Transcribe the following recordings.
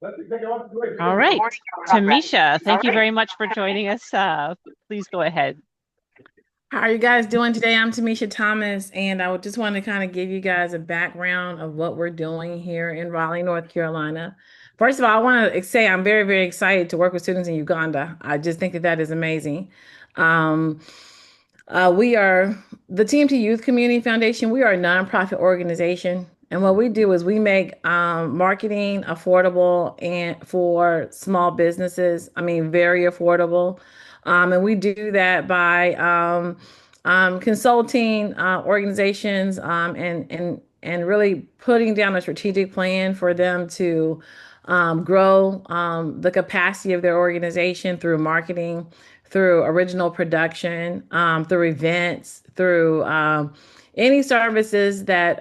All right. Tamisha, thank you very much for joining us. Please go ahead. How are you guys doing today? I'm Tamisha Thomas, and I would just want to kind of give you guys a background of what we're doing here in Raleigh, North Carolina. First of all, I want to say I'm very, very excited to work with students in Uganda. I just think that that is amazing. Um, we are the TMT Youth Community Foundation. We are a nonprofit organization, and what we do is we make marketing affordable and for small businesses. I mean, very affordable, and we do that by consulting organizations and really putting down a strategic plan for them to grow the capacity of their organization through marketing, through original production, through events, through any services that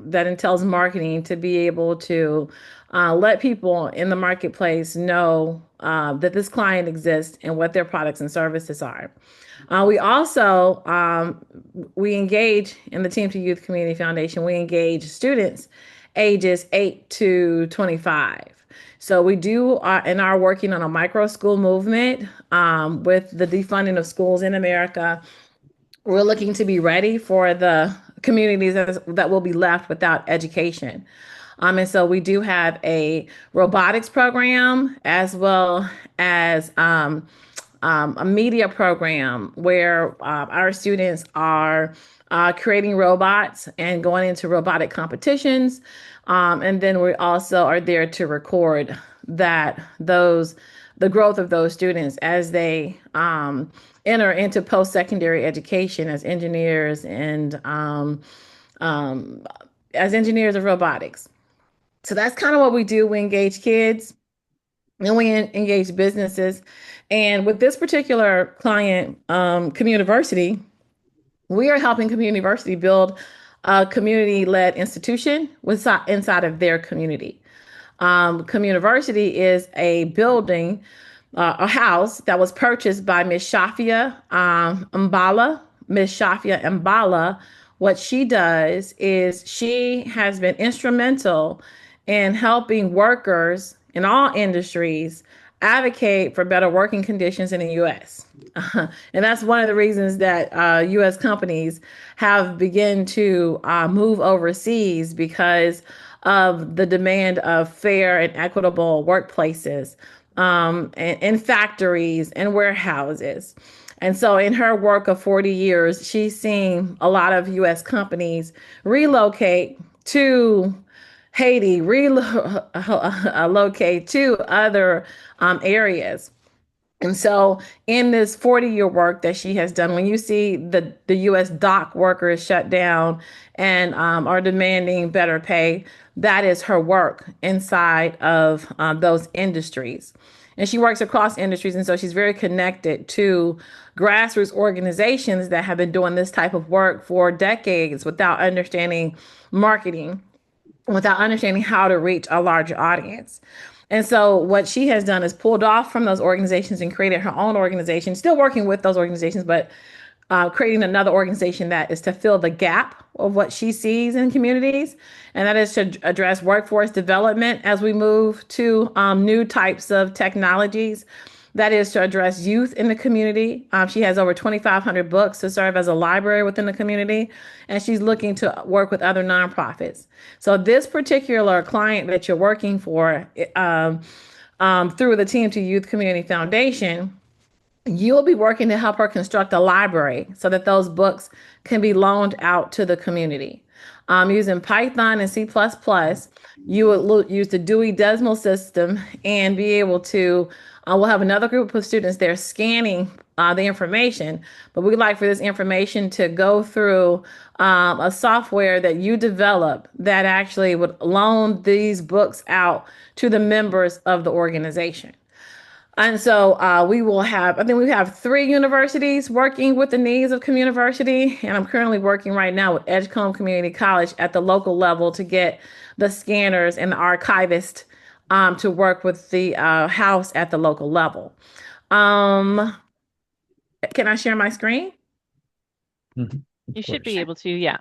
entails marketing to be able to let people in the marketplace know that this client exists and what their products and services are. We also we engage in the TMT Youth Community Foundation. We engage students ages 8 to 25. So we do and are working on a micro school movement with the defunding of schools in America. We're looking to be ready for the communities that will be left without education. And so we do have a robotics program as well as a media program where our students are creating robots and going into robotic competitions. And then we also are there to record the growth of those students as they enter into post-secondary education as engineers and as engineers of robotics. So that's kind of what we do. We engage kids and we engage businesses. And with this particular client, Commun University, we are helping Commun University build a community-led institution inside of their community. Commun University is a building, a house that was purchased by Miss Shafia Mbala. Miss Shafia Mbala, what she does is she has been instrumental in helping workers in all industries advocate for better working conditions in the U.S. And that's one of the reasons that U.S. companies have begun to move overseas because of the demand of fair and equitable workplaces in factories and warehouses. And so, in her work of 40 years, she's seen a lot of U.S. companies relocate to Haiti, relocate to other areas. And so, in this 40-year work that she has done, when you see the U.S. dock workers shut down and are demanding better pay, that is her work inside of those industries. And she works across industries. And so she's very connected to grassroots organizations that have been doing this type of work for decades without understanding marketing, without understanding how to reach a larger audience. And so what she has done is pulled off from those organizations and created her own organization, still working with those organizations, but creating another organization that is to fill the gap of what she sees in communities. And that is to address workforce development as we move to new types of technologies. That is to address youth in the community. She has over 2,500 books to serve as a library within the community, and she's looking to work with other nonprofits. So this particular client that you're working for through the TMT Youth Community Foundation, you'll be working to help her construct a library so that those books can be loaned out to the community. Using Python and C++, you would use the Dewey Decimal System and be able to, we'll have another group of students there scanning the information, but we'd like for this information to go through a software that you develop that actually would loan these books out to the members of the organization. And so we will have, I think we have 3 universities working with the needs of Commun University. And I'm currently working right now with Edgecombe Community College at the local level to get the scanners and the archivist to work with the house at the local level. Um, can I share my screen? Mhm. You Of should be course. able to, yeah.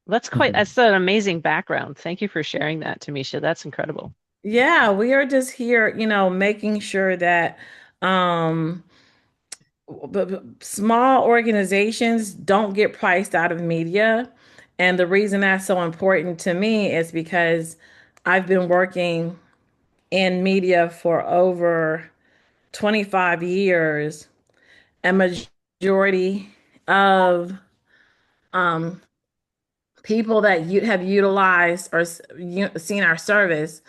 Mhm. That's an amazing background. Thank you for sharing that, Tamisha. That's incredible. Yeah, we are just here, making sure that um, small organizations don't get priced out of media. And the reason that's so important to me is because I've been working in media for over 25 years, and majority of um, people that you have utilized or seen our service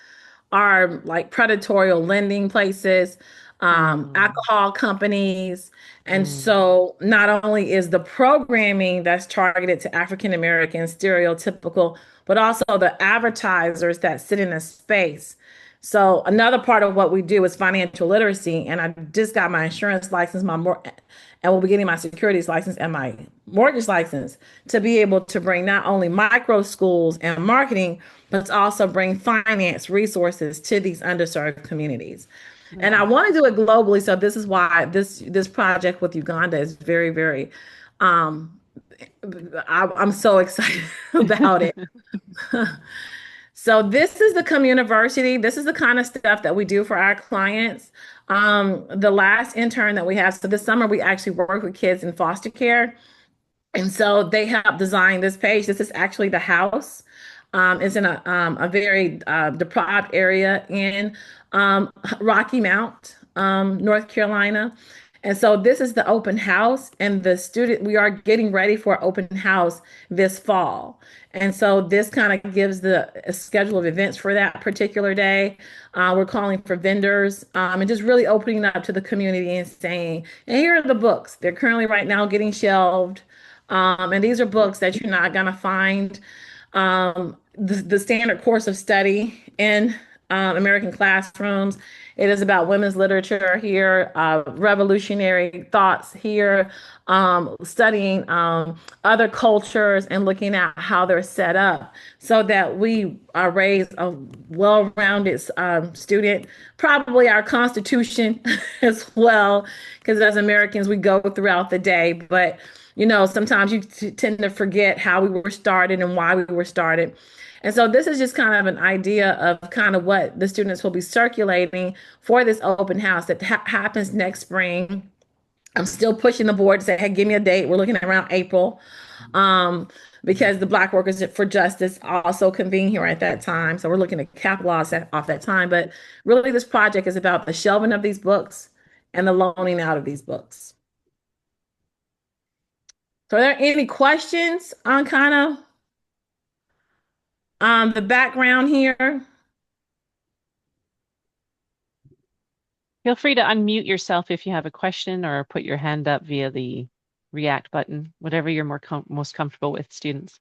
are like predatory lending places, Mm, alcohol companies. And mm, so not only is the programming that's targeted to African Americans stereotypical, but also the advertisers that sit in a space. So another part of what we do is financial literacy. And I just got my insurance license, and will be getting my securities license and my mortgage license to be able to bring not only micro schools and marketing, but to also bring finance resources to these underserved communities. And I yeah. want to do it globally. So this is why this project with Uganda is very, very um I'm so excited about it. So this is the Commun University. This is the kind of stuff that we do for our clients. The last intern that we have, so this summer we actually work with kids in foster care. And so they helped design this page. This is actually the house. It's in a very deprived area in Rocky Mount, North Carolina. And so this is the open house, and we are getting ready for open house this fall. And so this kind of gives the a schedule of events for that particular day. We're calling for vendors and just really opening up to the community and saying, and here are the books. They're currently right now getting shelved. And these are books that you're not going to find the standard course of study in American classrooms. It is about women's literature here, revolutionary thoughts here, studying other cultures and looking at how they're set up so that we raise a well-rounded student, probably our Constitution as well, because as Americans, we go throughout the day, but sometimes you tend to forget how we were started and why we were started. And so this is just kind of an idea of kind of what the students will be circulating for this open house that happens next spring. I'm still pushing the board to say, hey, give me a date. We're looking at around April, because the Black Workers for Justice also convene here at that time. So we're looking to capitalize off that time. But really, this project is about the shelving of these books and the loaning out of these books. So are there any questions on kind of the background here? Feel free to unmute yourself if you have a question or put your hand up via the React button, whatever you're most comfortable with, students.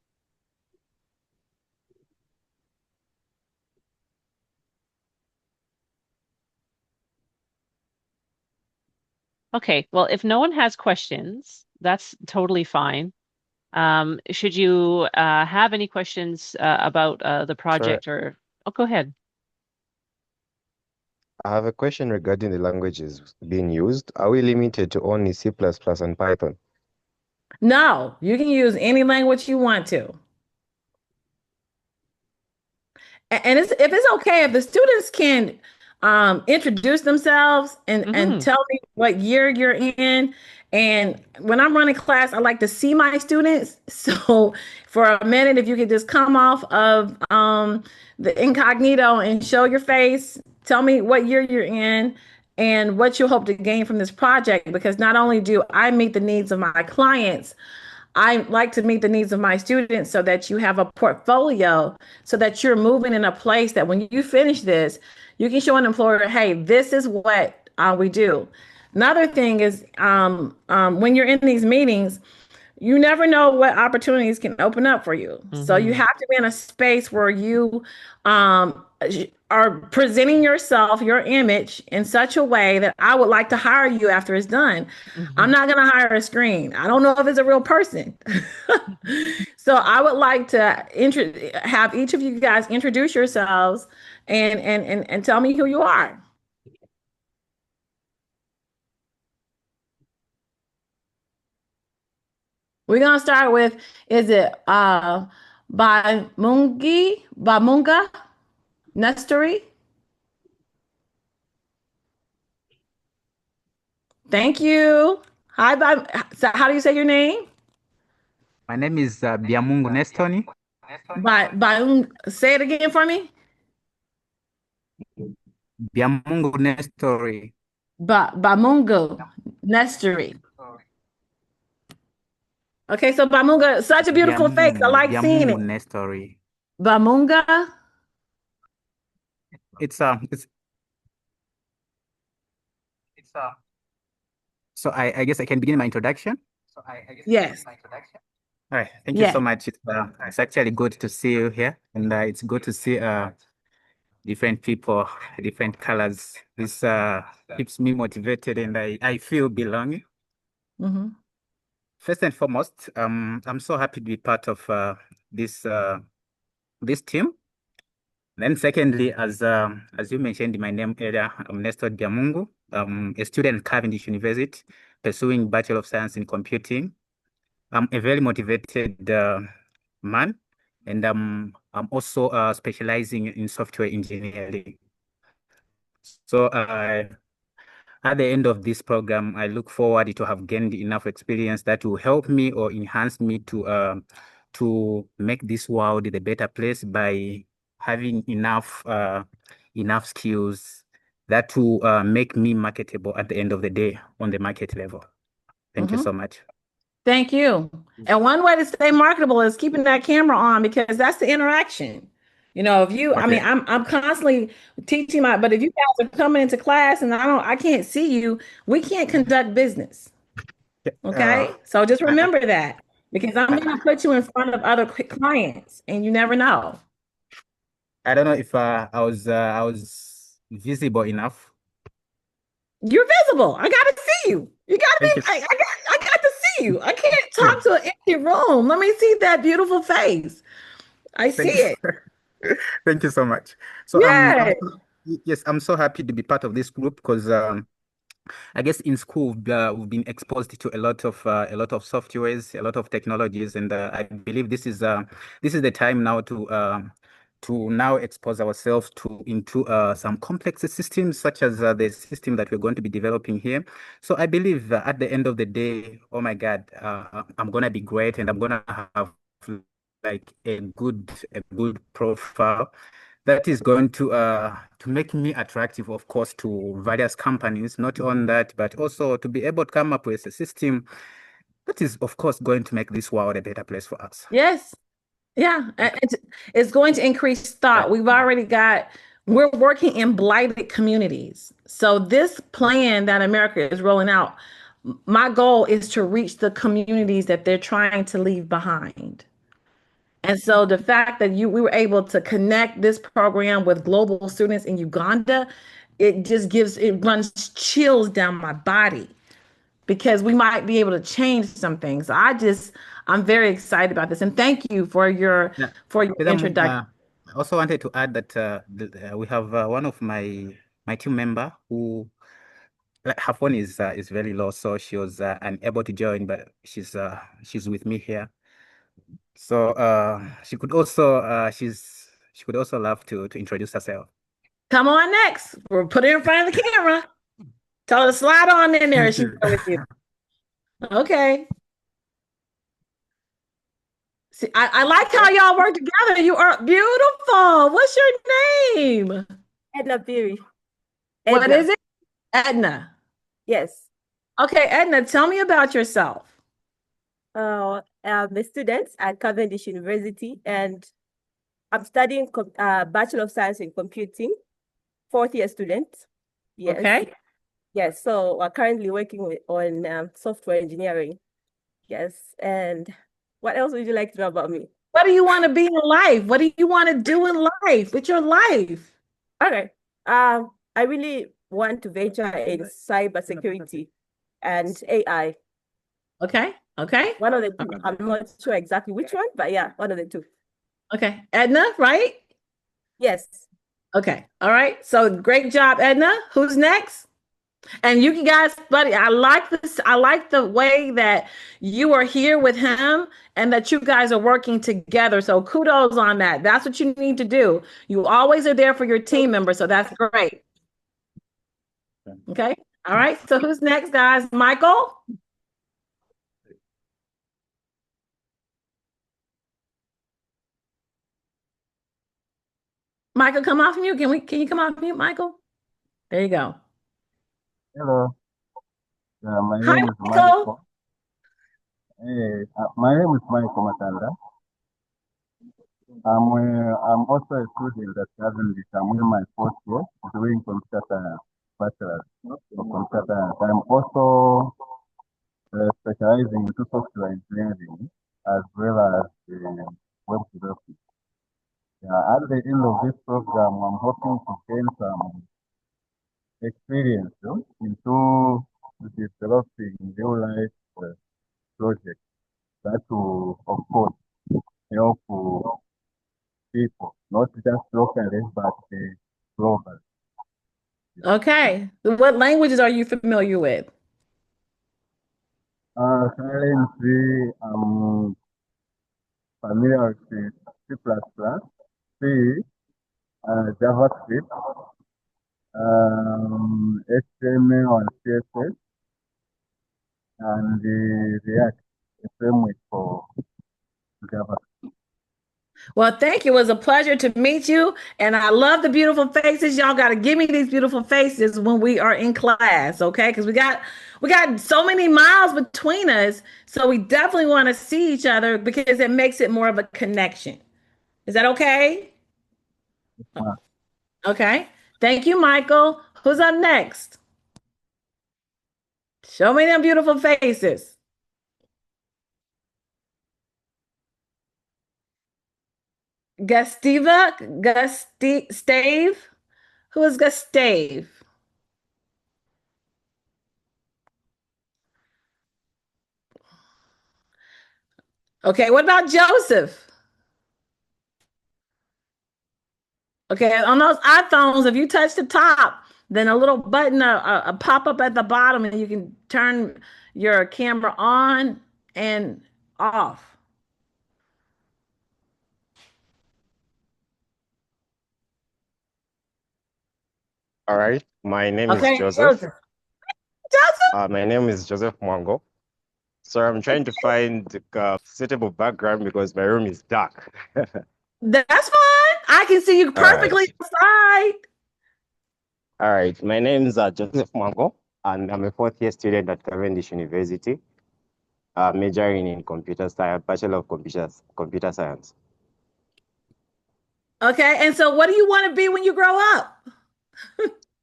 Okay, well, if no one has questions, that's totally fine. Should you have any questions about the Sorry, project or, oh, go ahead. I have a question regarding the languages being used. Are we limited to only C++ and Python? No, you can use any language you want to. And if it's okay, if the students can introduce themselves and Hmm. tell me what year you're in. And when I'm running class, I like to see my students. So for a minute, if you could just come off of the incognito and show your face, tell me what year you're in and what you hope to gain from this project. Because not only do I meet the needs of my clients, I like to meet the needs of my students so that you have a portfolio, so that you're moving in a place that when you finish this, you can show an employer, hey, this is what we do. Another thing is when you're in these meetings, you never know what opportunities can open up for you. So you Hmm. have to be in a space where you um, are presenting yourself, your image in such a way that I would like to hire you after it's done. Hmm. I'm not going to hire a screen. I don't know if it's a real person. So I would like to have each of you guys introduce yourselves and tell me who you are. We're gonna start with, is it Bamunga Nestori? Thank you. Hi, so how do you say your name? My name is Biamungu Nestoni. Say it again for me. Biamungu Nestori. Bamungo Nestory. Okay, so Bamunga, such a beautiful face. I like seeing Biamungu it. Nestori. Bamunga. It's so I guess I can begin my introduction. Yes. All right, thank you Yes. so much. It's actually good to see you here, and it's good to see different people, different colors. This keeps me motivated, and I feel belonging. Mm-hmm. First and foremost, I'm so happy to be part of this this team. Then secondly, as you mentioned in my name earlier, I'm Nestor Biamungu. I'm a student at Cavendish University, pursuing Bachelor of Science in Computing. I'm a very motivated man, and I'm also specializing in software engineering. So at the end of this program, I look forward to have gained enough experience that will help me or enhance me to make this world the better place by having enough skills that will make me marketable at the end of the day on the market level. Thank you Mm-hmm. so much. Thank you. And one way to stay marketable is keeping that camera on because that's the interaction. If you, I mean, Okay. I'm constantly teaching but if you guys are coming into class and I can't see you, we can't conduct business. Uh, Okay. So just I, remember that because I'm going to put you in front of other clients and you never know. I don't know if I was visible enough. You're visible. I got to see you. You got to be, Thank you. I got to see you. I can't talk to an empty room. Let me see that beautiful face. I see Thank you. it. Thank you so much. So Yeah. yes, I'm so happy to be part of this group because I guess in school we've been exposed to a lot of softwares, a lot of technologies, and I believe this is the time now to now expose ourselves to into some complex systems such as the system that we're going to be developing here. So I believe at the end of the day, oh my God, I'm gonna be great, and I'm gonna have like a good profile that is going to make me attractive, of course, to various companies. Not on that, but also to be able to come up with a system that is, of course, going to make this world a better place for us. Yes. Yeah. It's going to increase thought. We're working in blighted communities. So this plan that America is rolling out, my goal is to reach the communities that they're trying to leave behind. And so the fact that we were able to connect this program with global students in Uganda, it runs chills down my body because we might be able to change some things. I'm very excited about this. And thank you for your Yeah. introduction. I also wanted to add that we have one of my team member who like her phone is very low, so she was unable to join, but she's with me here. So she could also love to introduce herself. Come on next. We'll put her in front of the camera. Tell her to slide on in there. Thank She's you. with you. Okay. See, I like how y'all work together. You are beautiful. What's your name? Edna Beery. What is it? Edna. Yes. Okay, Edna, tell me about yourself. I'm a student at Cavendish University, and I'm studying Bachelor of Science in Computing, fourth year student. Yes. Okay. Yes. So we're currently working on software engineering. Yes. And what else would you like to know about me? What do you want to be in life? What do you want to do in life with your life? Okay. I really want to venture in cybersecurity and AI. Okay. Okay. One of the two. I'm not sure exactly which one, but yeah, one of the two. Okay. Edna, right? Yes. Okay. All right. So great job, Edna. Who's next? And you guys, buddy, I like this. I like the way that you are here with him and that you guys are working together. So kudos on that. That's what you need to do. You always are there for your team members. So that's great. Okay. All right, so who's next, guys? Michael? Michael, come off mute. Can you come off mute, Michael? There you go. Hello, my Hi, name is Michael. Michael. My name is Michael Matanda. I'm also a student at Cavendish. I'm in my fourth year doing computer science, bachelor of computer science. I'm also specializing into software engineering as well as web development. At the end of this program, I'm hoping to gain some experience into developing real life projects that will, of course, help people, not just locally, but globally. Okay. What languages are you familiar with? Currently, I'm familiar with C++, C, JavaScript, HTML and CSS, and the React, the framework for JavaScript. Well, thank you. It was a pleasure to meet you. And I love the beautiful faces. Y'all got to give me these beautiful faces when we are in class, okay? Because we got so many miles between us. So we definitely want to see each other because it makes it more of a connection. Is that okay? Okay. Thank you, Michael. Who's up next? Show me them beautiful faces. Stave. Who is Gustave? Okay, what about Joseph? Okay, on those iPhones, if you touch the top, then a little button, a pop up at the bottom, and you can turn your camera on and off. All right. My name is Okay, Joseph. Joseph. Joseph? My name is Joseph Mwango. So I'm trying to find a suitable background because my room is dark. That's fine. I can see you All right. perfectly outside. All right. My name is Joseph Mwango, and I'm a fourth year student at Cavendish University, majoring in computer science, Bachelor of Computer Science. Okay, and so what do you want to be when you grow up?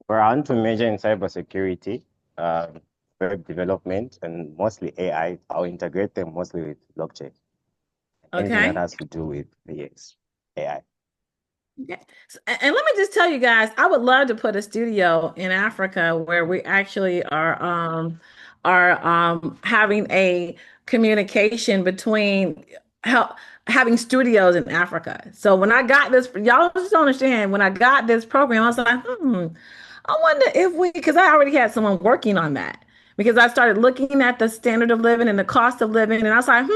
We're on to major in cybersecurity, web development, and mostly AI. I'll integrate them mostly with blockchain. Anything that Okay. has to do with yes, AI. Okay. And let me just tell you guys, I would love to put a studio in Africa where we actually are having a communication between help having studios in Africa. So when I got this, y'all just don't understand, when I got this program, I was like, I wonder if because I already had someone working on that. Because I started looking at the standard of living and the cost of living, and I was like,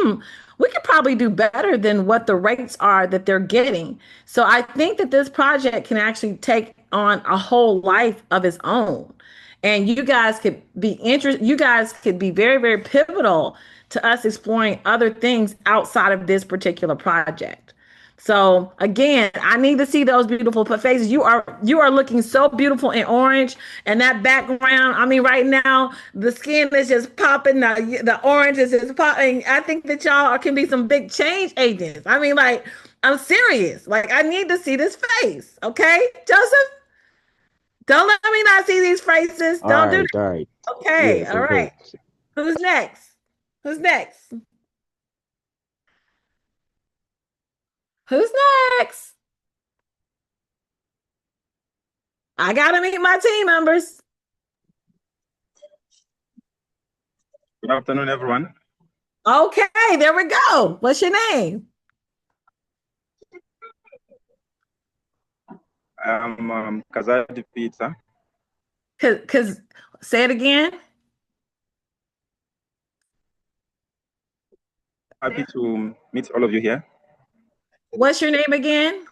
we could probably do better than what the rates are that they're getting. So I think that this project can actually take on a whole life of its own. And you guys could be interested, you guys could be very, very pivotal to us exploring other things outside of this particular project. So again, I need to see those beautiful faces. You are looking so beautiful in orange, and that background. I mean, right now the skin is just popping. The orange is just popping. I think that y'all can be some big change agents. I mean, like I'm serious. Like I need to see this face. Okay, Joseph. Don't let me not see these faces. All Don't do right, all right. that. Okay. Yes, All of course. right. Who's next? Who's next? Who's next? I gotta meet my team members. Good afternoon, everyone. Okay, there we go. What's your name? I'm Kazadi Pizza. Cause say it again. Happy to meet all of you here. What's your name again?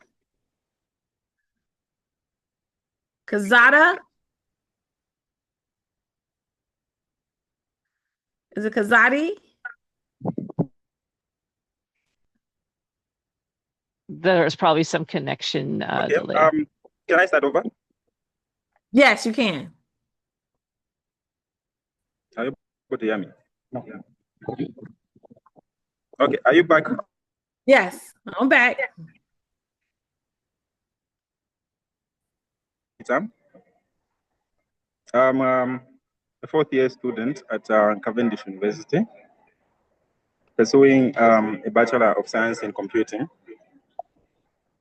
Kazada. Is it Kazadi? There's probably some connection Okay. delay. Can I start over? Yes, you can. Are you able to hear me? Yeah. Okay. Are you back? Yes, I'm back. I'm a fourth-year student at Cavendish University, pursuing a Bachelor of Science in Computing.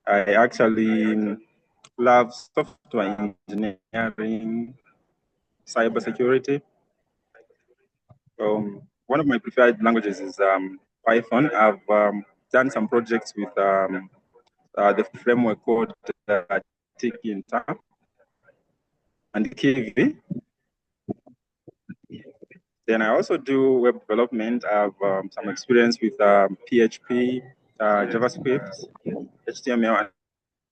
I actually love software engineering, cybersecurity. One of my preferred languages is Python. I've done some projects with the framework called TMT and Kiwi. Then I also do web development. I have some experience with PHP, JavaScript, HTML,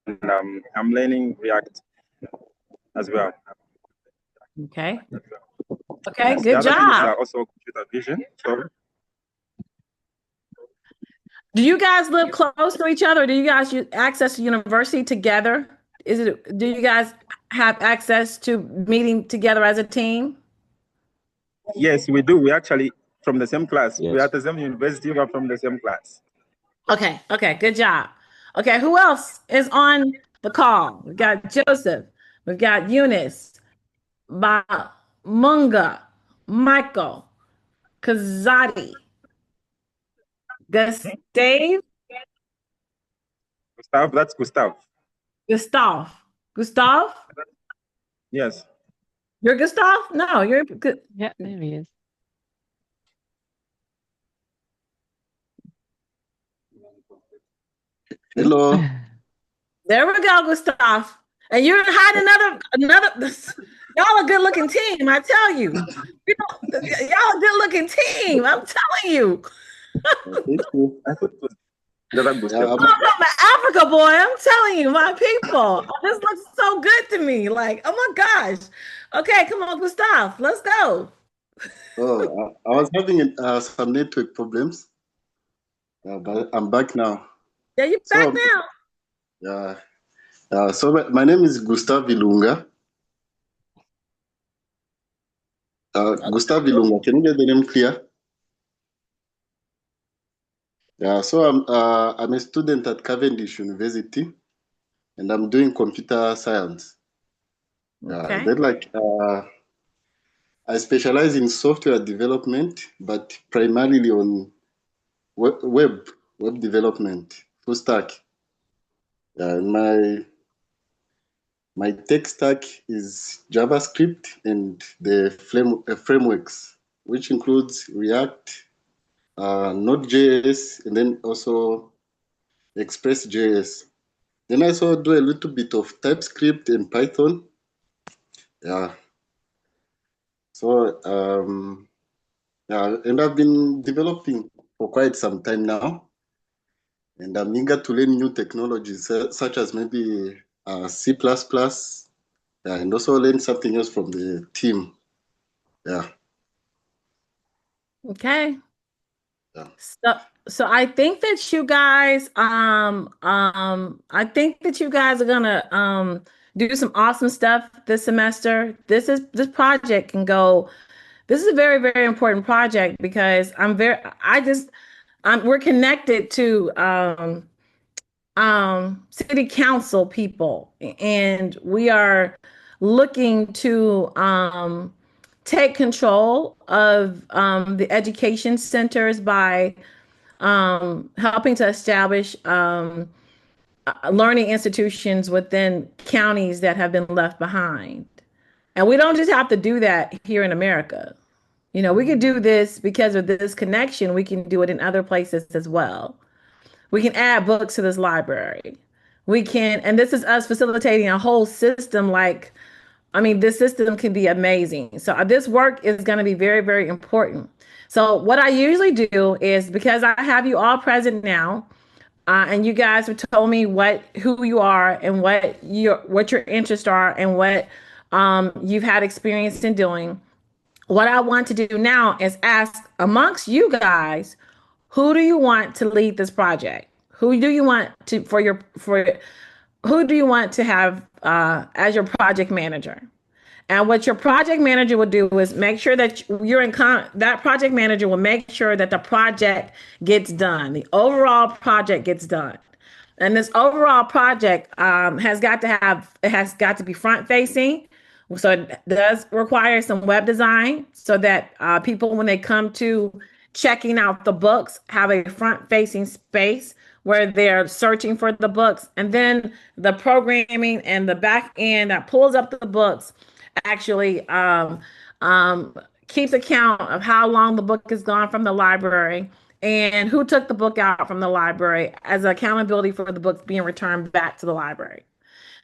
and I'm learning React as well. Okay. Okay, Yes, good the other thing is job. also computer vision. So Do you guys live close to each other? Do you guys access to university together? Do you guys have access to meeting together as a team? yes, we do. We actually from the same class. Yes. We are at the same university. We're from the same class. Okay, okay, good job. Okay, who else is on the call? We've got Joseph, we've got Eunice, Munga, Michael, Kazadi, Gustave, Gustav, that's Gustav. Gustav? Yes. You're Gustav? No, you're good. Yeah, there he is. Hello. There we go, Gustav. And you're hiding another. Y'all a good looking team, I tell you. Y'all a good looking team. I'm telling you. Thank you. I thought it was the other Gustav. I'm from Africa, boy. I'm telling you, my people. This looks so good to me. Like, oh my gosh. Okay, come on, Gustav. Let's go. Oh, I was having some network problems, but I'm back now. Yeah, you're back now. Yeah. So my name is Gustav Ilunga. Gustav Ilunga, can you get the name clear? Yeah, so I'm a student at Cavendish University, and I'm doing computer science. Okay. Then I specialize in software development, but primarily on web development, full stack. My tech stack is JavaScript and the frameworks, which includes React, Node.js, and then also Express.js. Then I also do a little bit of TypeScript and Python. Yeah. So and I've been developing for quite some time now, and I'm eager to learn new technologies such as maybe C++, and also learn something else from the team. Yeah. Okay. Yeah. So I think that you guys I think that you guys are gonna do some awesome stuff this semester. This project can go. This is a very, very important project because we're connected to city council people, and we are looking to take control of the education centers by helping to establish learning institutions within counties that have been left behind. And we don't just have to do that here in America. You know, we can do this because of this connection. We can do it in other places as well. We can add books to this library. We can, and this is us facilitating a whole system. This system can be amazing. So this work is going to be very, very important. So what I usually do is, because I have you all present now, and you guys have told me who you are and what your interests are and what you've had experience in doing. what I want to do now is ask amongst you guys, who do you want to lead this project? Who do you want to who do you want to have as your project manager? And what your project manager will do is make sure that that project manager will make sure that the project gets done. The overall project gets done. And this overall project has got to be front facing. So it does require some web design so that people, when they come to checking out the books, have a front facing space where they're searching for the books. And then the programming and the back end that pulls up the books actually keeps account of how long the book has gone from the library and who took the book out from the library as accountability for the books being returned back to the library.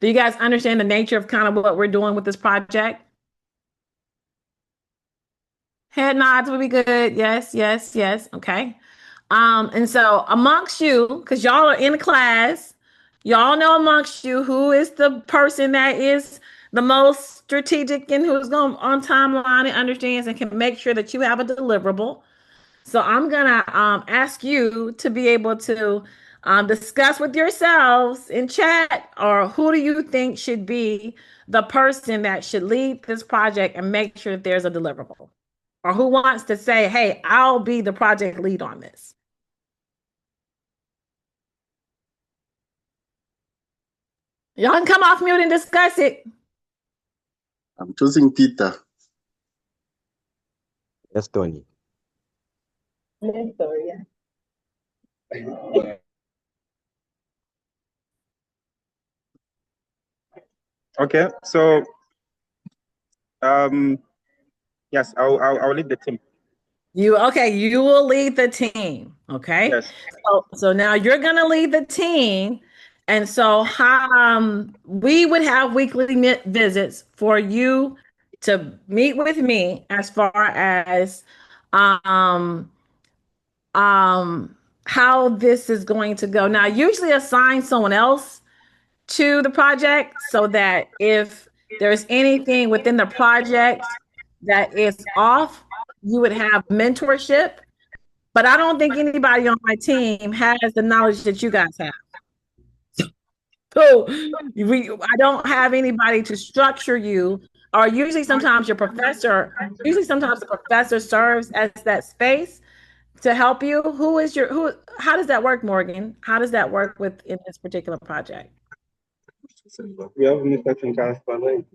Do you guys understand the nature of kind of what we're doing with this project? Head nods would be good. Yes, yes, yes. Okay. And so amongst you, because y'all are in class, y'all know amongst you who is the person that is the most strategic and who's going on timeline and understands and can make sure that you have a deliverable. So I'm gonna ask you to be able to discuss with yourselves in chat, or who do you think should be the person that should lead this project and make sure that there's a deliverable? Or who wants to say, hey, I'll be the project lead on this? Y'all can come off mute and discuss it. I'm choosing Peter. Yes, Tony. Okay, so yes, I'll lead the team. You will lead the team. Okay. Yes. So now you're gonna lead the team. And so we would have weekly visits for you to meet with me as far as how this is going to go. Now, I usually assign someone else to the project so that if there's anything within the project that is off, you would have mentorship. But I don't think anybody on my team has the knowledge that you guys have. So I don't have anybody to structure you, or usually sometimes the professor serves as that space to help you. How does that work, Morgan? How does that work in this particular project? We have Mr.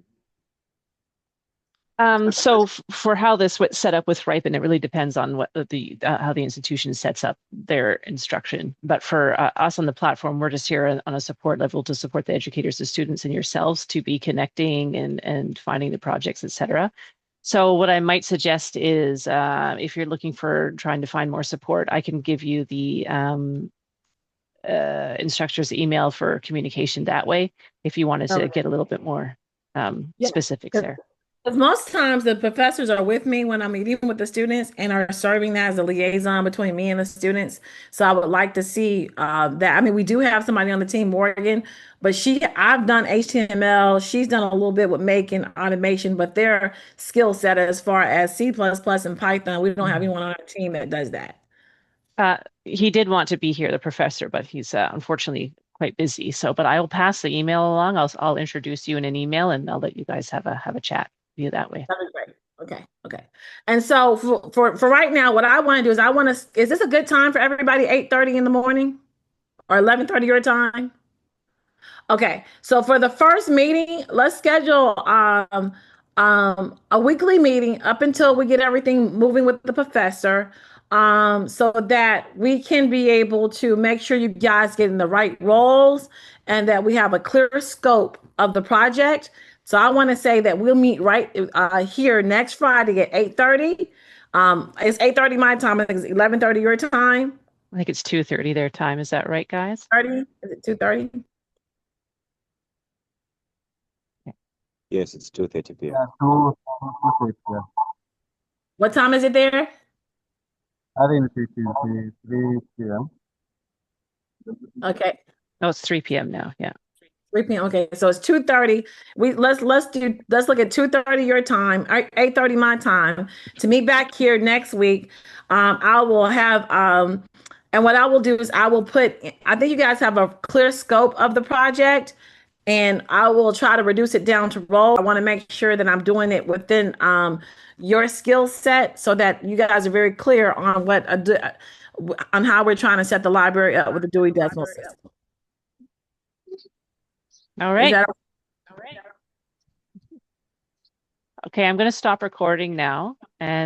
So for how this was set up with Ripen, it really depends on what how the institution sets up their instruction. But for us on the platform, we're just here on a support level to support the educators, the students, and yourselves to be connecting and finding the projects, etc. So what I might suggest is if you're looking for trying to find more support, I can give you the instructor's email for communication that way if you wanted to get a little bit more specifics there. Because most times the professors are with me when I'm meeting with the students and are serving as a liaison between me and the students. So I would like to see that. I mean, we do have somebody on the team, Morgan, but I've done HTML. She's done a little bit with making automation, but their skill set as far as C++ and Python, we don't have anyone on our team that does that. He did want to be here, the professor, but he's unfortunately quite busy. So, but I will pass the email along. I'll introduce you in an email, and I'll let you guys have a chat via that way. That'd be great. Okay. And so for right now, what I want to do is is this a good time for everybody? 8:30 in the morning or 11:30 your time? Okay. So for the first meeting, let's schedule a weekly meeting up until we get everything moving with the professor. So that we can be able to make sure you guys get in the right roles and that we have a clear scope of the project. So I want to say that we'll meet right here next Friday at 8:30. It's 8:30 my time. I think it's 11:30 your time. I think it's 2:30 their time. Is that right, guys? 30? Is it 2:30? Yes, it's 2:30 p.m. Yeah, 2:30 p.m. What time is it there? I think it is 3 p.m. Okay. Oh, it's 3 p.m. now. Yeah. 3 p.m. Okay, so it's 2:30. Let's look at 2:30 your time, 8:30 my time to meet back here next week. I will have and what I will do is I think you guys have a clear scope of the project, and I will try to reduce it down to role. I want to make sure that I'm doing it within your skill set so that you guys are very clear on on how we're trying to set the library up with the Dewey Decimal System. All right. Okay, I'm going to stop recording now and